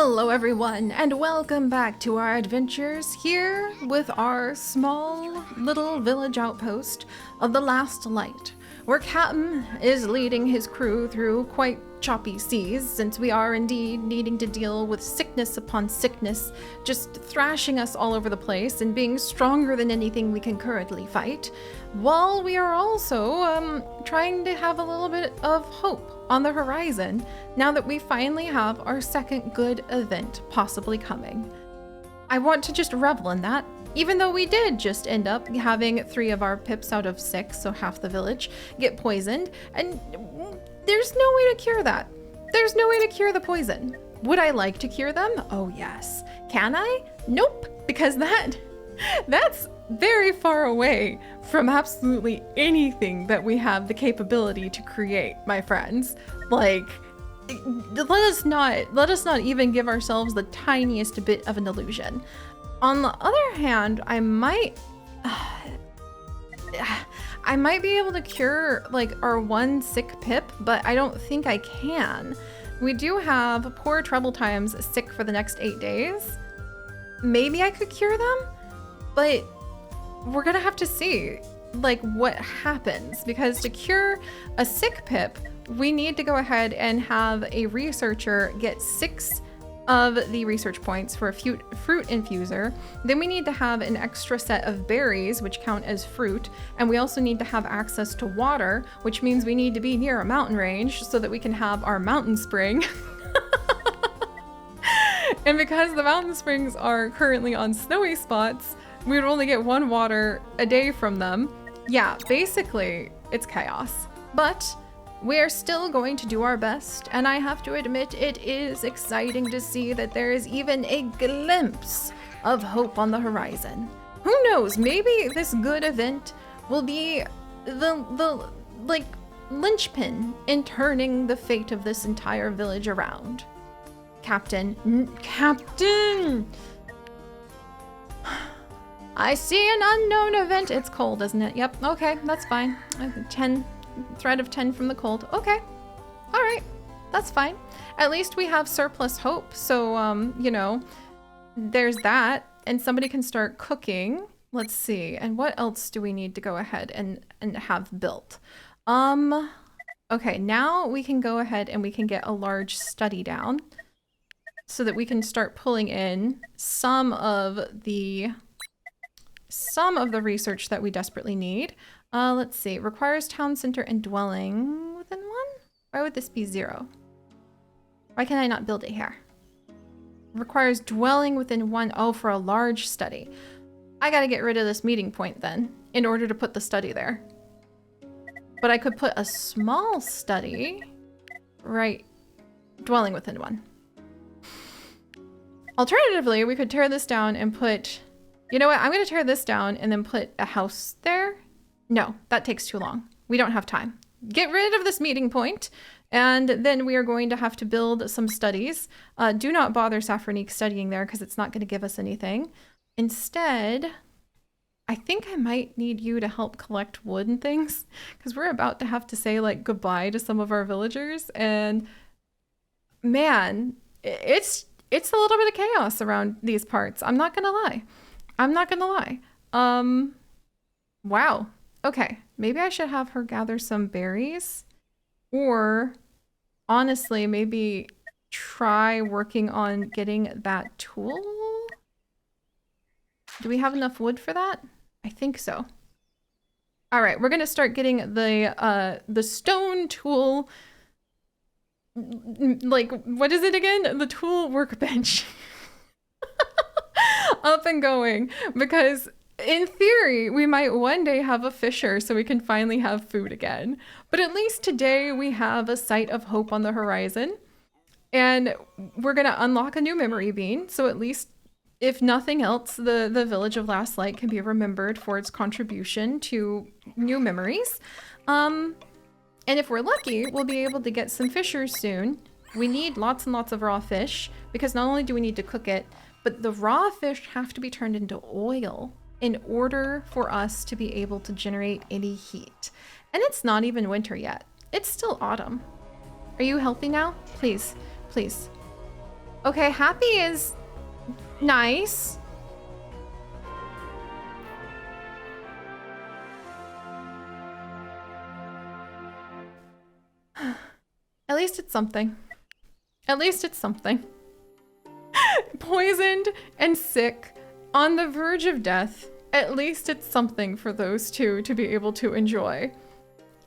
Hello everyone, and welcome back to our adventures here with our small little village outpost of the Last Light, where Captain is leading his crew through quite choppy seas, since we are indeed needing to deal with sickness upon sickness, just thrashing us all over the place and being stronger than anything we can currently fight, while we are also trying to have a little bit of hope on the horizon now that we finally have our second good event possibly coming. I want to just revel in that, even though we did just end up having 3 of our pips out of 6, so half the village, get poisoned, and there's no way to cure that. There's no way to cure the poison. Would I like to cure them? Oh yes. Can I? Nope, because that's very far away from absolutely anything that we have the capability to create, my friends. Like, let us not even give ourselves the tiniest bit of an illusion. On the other hand, I might be able to cure like our 1 sick pip, but I don't think I can. We do have poor trouble times sick for the next 8 days. Maybe I could cure them, but we're gonna have to see like what happens, because to cure a sick pip, we need to go ahead and have a researcher get 6 of the research points for a fruit infuser. Then we need to have an extra set of berries, which count as fruit, and we also need to have access to water, which means we need to be near a mountain range so that we can have our mountain spring. And because the mountain springs are currently on snowy spots, we would only get 1 water a day from them. Yeah, basically, it's chaos. But we're still going to do our best, and I have to admit it is exciting to see that there is even a glimpse of hope on the horizon. Who knows, maybe this good event will be the like linchpin in turning the fate of this entire village around. Captain! I see an unknown event. It's cold, isn't it? Yep, okay, that's fine. 10 threat of 10 from the cold. Okay, all right, that's fine. At least we have surplus hope, so you know, there's that, and somebody can start cooking. Let's see, and what else do we need to go ahead and have built? Okay, now we can go ahead and we can get a large study down so that we can start pulling in some of the research that we desperately need. Let's see, requires town center and dwelling within 1? Why would this be 0? Why can I not build it here? Requires dwelling within 1. Oh, for a large study. I gotta get rid of this meeting point then in order to put the study there. But I could put a small study, right, dwelling within 1. Alternatively, we could tear this down and put, you know what, I'm gonna tear this down and then put a house there. No, that takes too long. We don't have time. Get rid of this meeting point, and then we are going to have to build some studies. Do not bother Safranique studying there because it's not gonna give us anything. Instead, I think I might need you to help collect wood and things, because we're about to have to say like goodbye to some of our villagers, and man, it's a little bit of chaos around these parts. I'm not gonna lie. Wow. Okay, maybe I should have her gather some berries, or honestly, maybe try working on getting that tool. Do we have enough wood for that? I think so. All right, we're gonna start getting the stone tool, like, what is it again? The tool workbench up and going, because in theory, we might one day have a fisher so we can finally have food again. But at least today we have a sight of hope on the horizon, and we're gonna unlock a new memory bean. So at least, if nothing else, the village of Last Light can be remembered for its contribution to new memories. And if we're lucky, we'll be able to get some fishers soon. We need lots and lots of raw fish, because not only do we need to cook it, but the raw fish have to be turned into oil in order for us to be able to generate any heat. And it's not even winter yet. It's still autumn. Are you healthy now? Please, please. Okay, happy is nice. At least it's something. At least it's something. Poisoned and sick, on the verge of death. At least it's something for those two to be able to enjoy.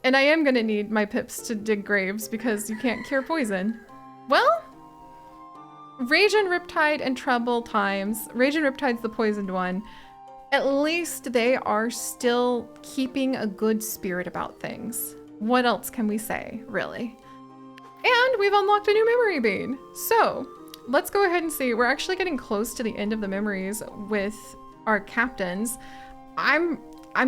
And I am gonna need my pips to dig graves because you can't cure poison. Well, Rage and Riptide and Trouble Times. Rage and Riptide's the poisoned one. At least they are still keeping a good spirit about things. What else can we say, really? And we've unlocked a new memory bean. So let's go ahead and see. We're actually getting close to the end of the memories with our captains. I'm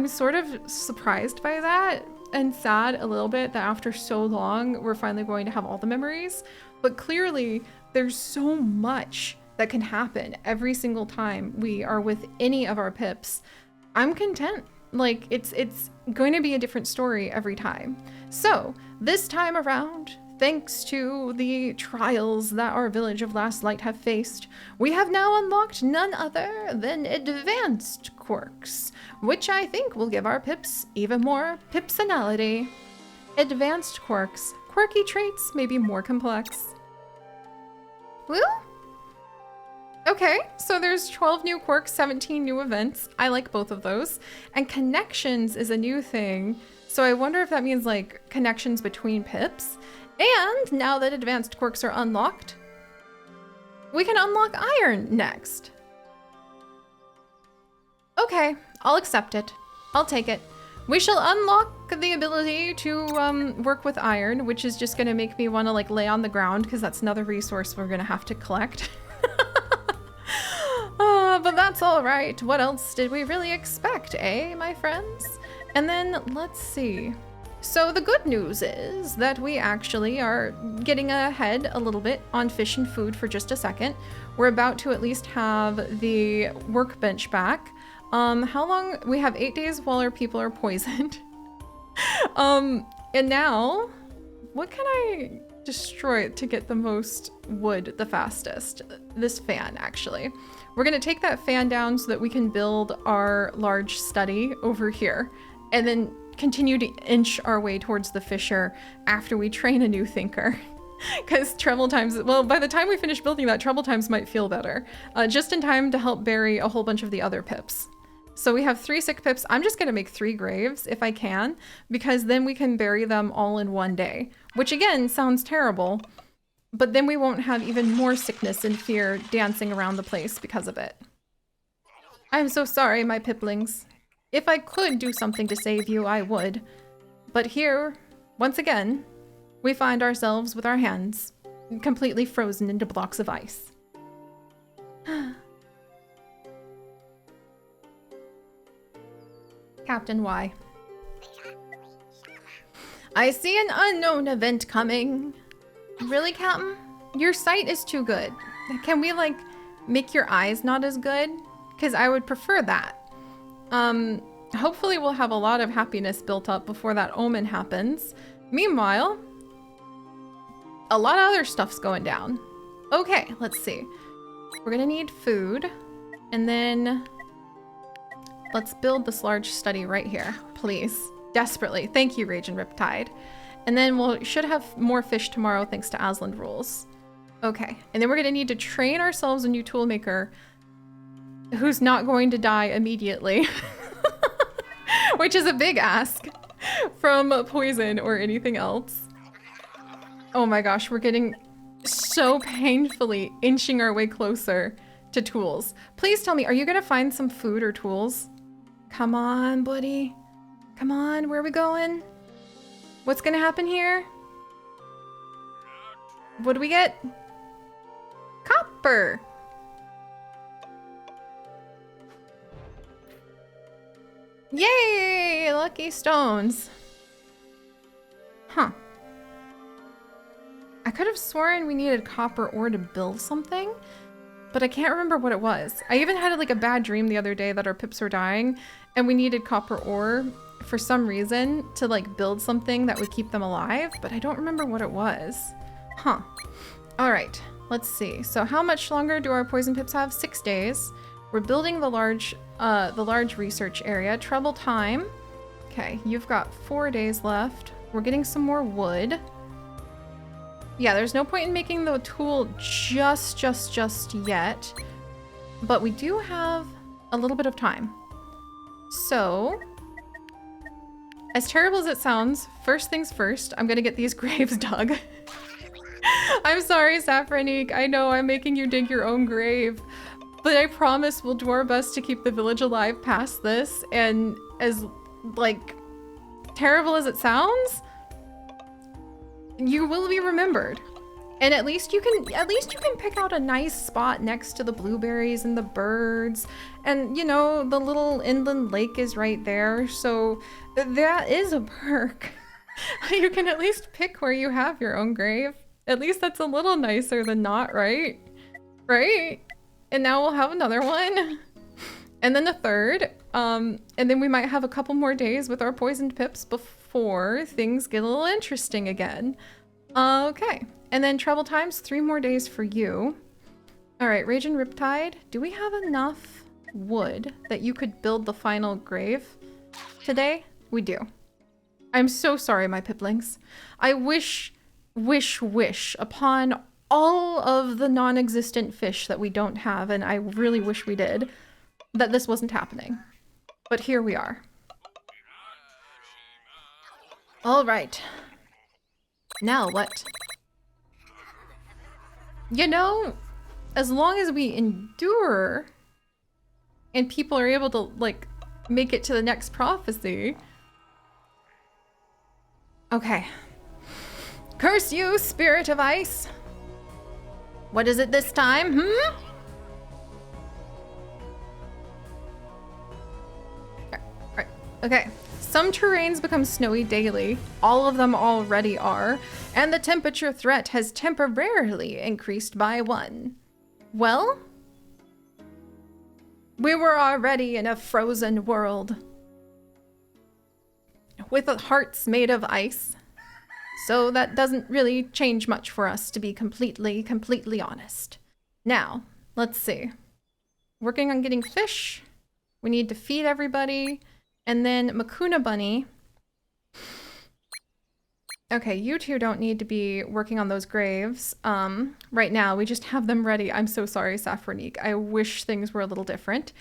sort of surprised by that and sad a little bit that after so long, we're finally going to have all the memories. But clearly there's so much that can happen every single time we are with any of our pips. I'm content. Like it's going to be a different story every time. So this time around, thanks to the trials that our Village of Last Light have faced, we have now unlocked none other than advanced quirks, which I think will give our pips even more pipsonality. Advanced quirks. Quirky traits may be more complex. Woo? Okay, so there's 12 new quirks, 17 new events. I like both of those. And connections is a new thing. So I wonder if that means like connections between pips. And now that advanced quirks are unlocked, we can unlock iron next. Okay, I'll accept it. I'll take it. We shall unlock the ability to work with iron, which is just gonna make me wanna like lay on the ground because that's another resource we're gonna have to collect. But that's all right. What else did we really expect, eh, my friends? And then let's see. So the good news is that we actually are getting ahead a little bit on fish and food for just a second. We're about to at least have the workbench back. How long? We have 8 days while our people are poisoned. And now, what can I destroy to get the most wood the fastest? This fan, actually. We're gonna take that fan down so that we can build our large study over here and then continue to inch our way towards the fisher after we train a new thinker. Because trouble times, well, by the time we finish building that, trouble times might feel better. Just in time to help bury a whole bunch of the other pips. So we have 3 sick pips. I'm just gonna make 3 graves if I can, because then we can bury them all in one day, which again sounds terrible, but then we won't have even more sickness and fear dancing around the place because of it. I'm so sorry, my piplings. If I could do something to save you, I would. But here, once again, we find ourselves with our hands completely frozen into blocks of ice. Captain Y. I see an unknown event coming. Really, Captain? Your sight is too good. Can we, like, make your eyes not as good? Because I would prefer that. Hopefully we'll have a lot of happiness built up before that omen happens. Meanwhile, a lot of other stuff's going down. Okay, let's see. We're gonna need food, and then let's build this large study right here, please. Desperately. Thank you, Rage and Riptide. And then we should have more fish tomorrow thanks to Aslan rules. Okay, and then we're gonna need to train ourselves a new toolmaker who's not going to die immediately. Which is a big ask from poison or anything else. Oh my gosh, we're getting so painfully inching our way closer to tools. Please tell me, are you gonna find some food or tools? Come on, buddy. Come on, where are we going? What's gonna happen here? What do we get? Copper. Yay! Lucky stones. Huh. I could have sworn we needed copper ore to build something, but I can't remember what it was. I even had like a bad dream the other day that our pips were dying and we needed copper ore for some reason to like build something that would keep them alive, but I don't remember what it was. Huh. All right. let's see. So how much longer do our poison pips have? 6 days. We're building the large research area. Trouble time. Okay, you've got 4 days left. We're getting some more wood. Yeah, there's no point in making the tool just yet. But we do have a little bit of time. So, as terrible as it sounds, first things first, I'm gonna get these graves dug. I'm sorry, Saffronique. I know I'm making you dig your own grave. But I promise we'll do our best to keep the village alive past this. And as, like, terrible as it sounds, you will be remembered. And at least you can pick out a nice spot next to the blueberries and the birds. And, you know, the little inland lake is right there. So that is a perk. You can at least pick where you have your own grave. At least that's a little nicer than not, right? Right? And now we'll have another one. And then a third. And then we might have a couple more days with our poisoned pips before things get a little interesting again. Okay. And then travel times, 3 more days for you. All right, Rage and Riptide. Do we have enough wood that you could build the final grave today? We do. I'm so sorry, my piplings. I wish upon all of the non-existent fish that we don't have, and I really wish we did, that this wasn't happening. But here we are. All right. Now what? You know, as long as we endure and people are able to, like, make it to the next prophecy. Okay. Curse you, spirit of ice. What is it this time, Alright, okay. Some terrains become snowy daily. All of them already are. And the temperature threat has temporarily increased by 1. Well, we were already in a frozen world with hearts made of ice. So that doesn't really change much for us, to be completely honest. Now, let's see. Working on getting fish. We need to feed everybody. And then Makuna Bunny. Okay, you two don't need to be working on those graves. Right now, we just have them ready. I'm so sorry, Saffronique. I wish things were a little different.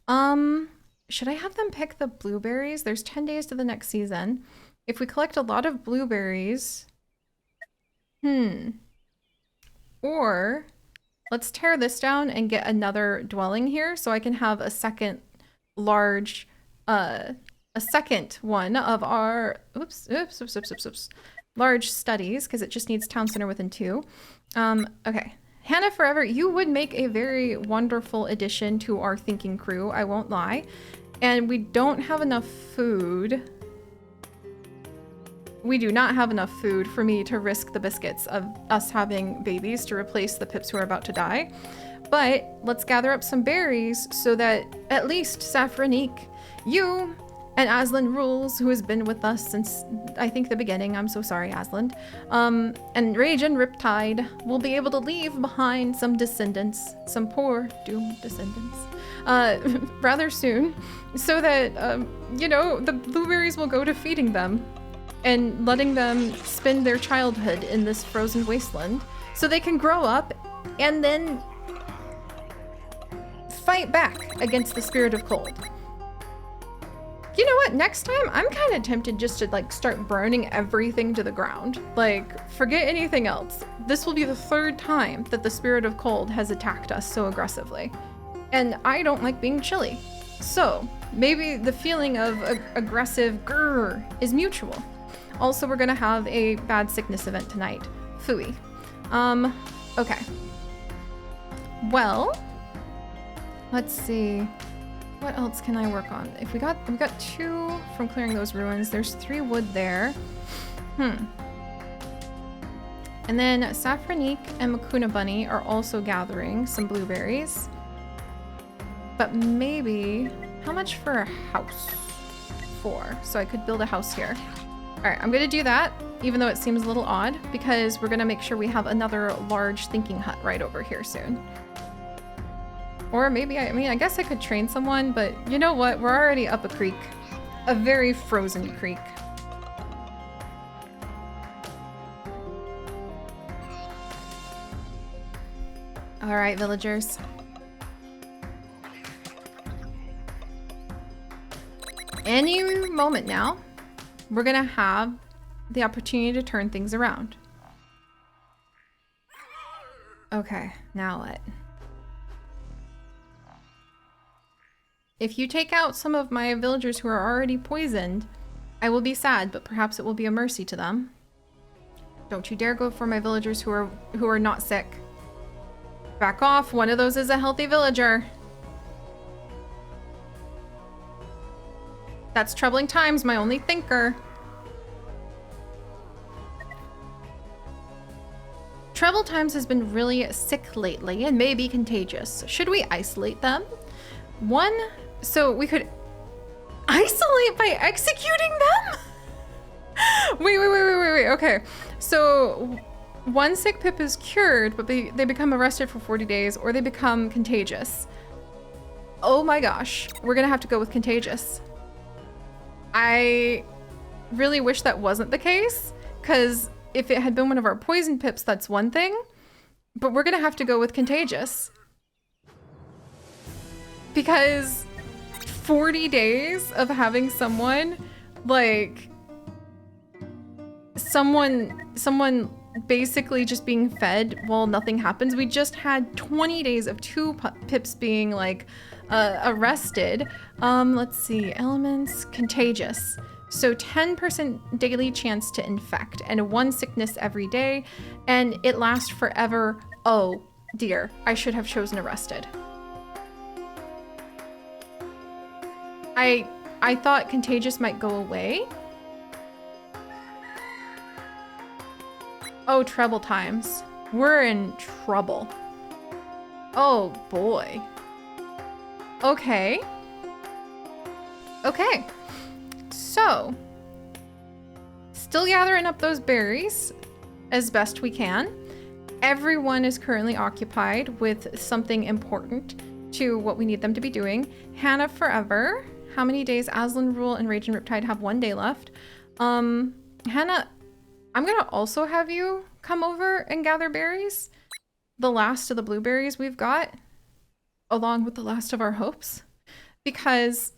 Should I have them pick the blueberries? There's 10 days to the next season. If we collect a lot of blueberries... Or, let's tear this down and get another dwelling here so I can have a second large... a second one of our large studies, because it just needs town center within 2. Okay, Hannah Forever, you would make a very wonderful addition to our thinking crew, I won't lie. And we don't have enough food. We do not have enough food for me to risk the biscuits of us having babies to replace the pips who are about to die. But let's gather up some berries so that at least Saffronique, you, and Aslan Rules, who has been with us since, I think, the beginning. I'm so sorry, Aslan. And Rage and Riptide will be able to leave behind some descendants, some poor doomed descendants, rather soon, so that, you know, the blueberries will go to feeding them and letting them spend their childhood in this frozen wasteland so they can grow up and then fight back against the spirit of cold. You know what? Next time, I'm kind of tempted just to, like, start burning everything to the ground. Like, forget anything else. This will be the 3rd time that the spirit of cold has attacked us so aggressively. And I don't like being chilly. So, maybe the feeling of aggressive grrr is mutual. Also, we're gonna have a bad sickness event tonight. Phooey. Okay. Well, let's see. What else can I work on? If we got 2 from clearing those ruins. There's 3 wood there. And then Saffronique and Makuna Bunny are also gathering some blueberries. But maybe, how much for a house? 4. So I could build a house here. All right, I'm gonna do that. even though it seems a little odd, because we're gonna make sure we have another large thinking hut right over here soon. Or maybe, I mean, I guess I could train someone, but you know what? We're already up a creek. A very frozen creek. All right, villagers. Any moment now, we're gonna have the opportunity to turn things around. Okay, now what? If you take out some of my villagers who are already poisoned, I will be sad, but perhaps it will be a mercy to them. Don't you dare go for my villagers who are not sick. Back off, one of those is a healthy villager. That's troubling times, my only thinker. Trouble Times has been really sick lately and may be contagious. Should we isolate them? So we could isolate by executing them? Wait, okay. So one sick pip is cured, but they become arrested for 40 days, or they become contagious. Oh my gosh, we're gonna have to go with contagious. I really wish that wasn't the case, because if it had been one of our poison pips, that's one thing, but we're gonna have to go with contagious. Because 40 days of having someone, like, someone basically just being fed while nothing happens. We just had 20 days of two pips being, like, arrested. Let's see, elements, contagious. So 10% daily chance to infect and one sickness every day, and it lasts forever. Oh dear, I should have chosen arrested. I thought contagious might go away. Oh, trouble times. We're in trouble. Oh boy. Okay. Okay. So, still gathering up those berries as best we can. Everyone is currently occupied with something important to what we need them to be doing. Hannah forever. How many days? Aslan, Rule, and Rage and Riptide have 1 day left. Hannah, I'm gonna also have you come over and gather berries. The last of the blueberries we've got, along with the last of our hopes, because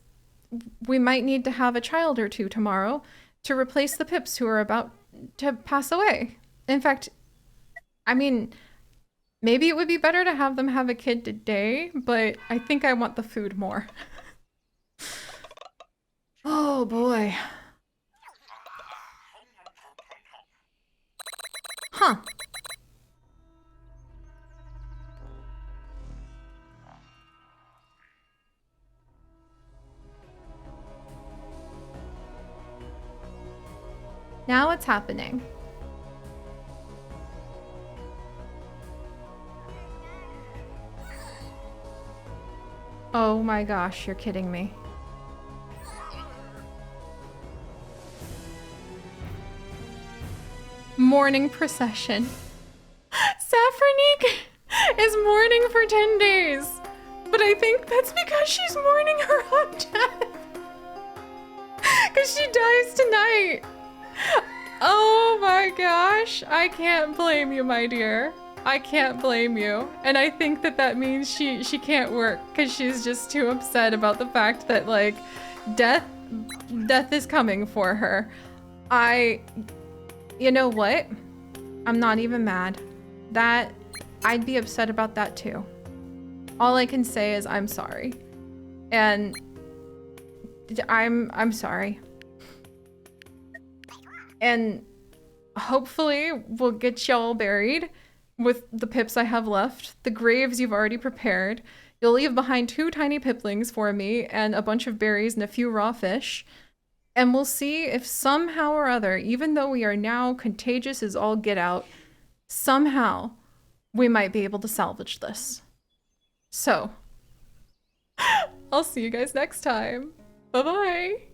we might need to have a child or two tomorrow to replace the pips who are about to pass away. In fact, I mean, maybe it would be better to have them have a kid today, but I think I want the food more. Oh boy. Huh. Now what's happening? Oh my gosh, you're kidding me. Mourning procession. Saffronique is mourning for 10 days. But I think that's because she's mourning her own death. Because she dies tonight. Oh my gosh. I can't blame you, my dear. I can't blame you. And I think that that means she can't work because she's just too upset about the fact that, like, death is coming for her. You know what? I'm not even mad. I'd be upset about that too. All I can say is I'm sorry. And I'm sorry. And hopefully we'll get y'all buried with the pips I have left. The graves you've already prepared. You'll leave behind 2 tiny piplings for me and a bunch of berries and a few raw fish. And we'll see if somehow or other, even though we are now contagious as all get out, somehow we might be able to salvage this. So, I'll see you guys next time. Bye-bye.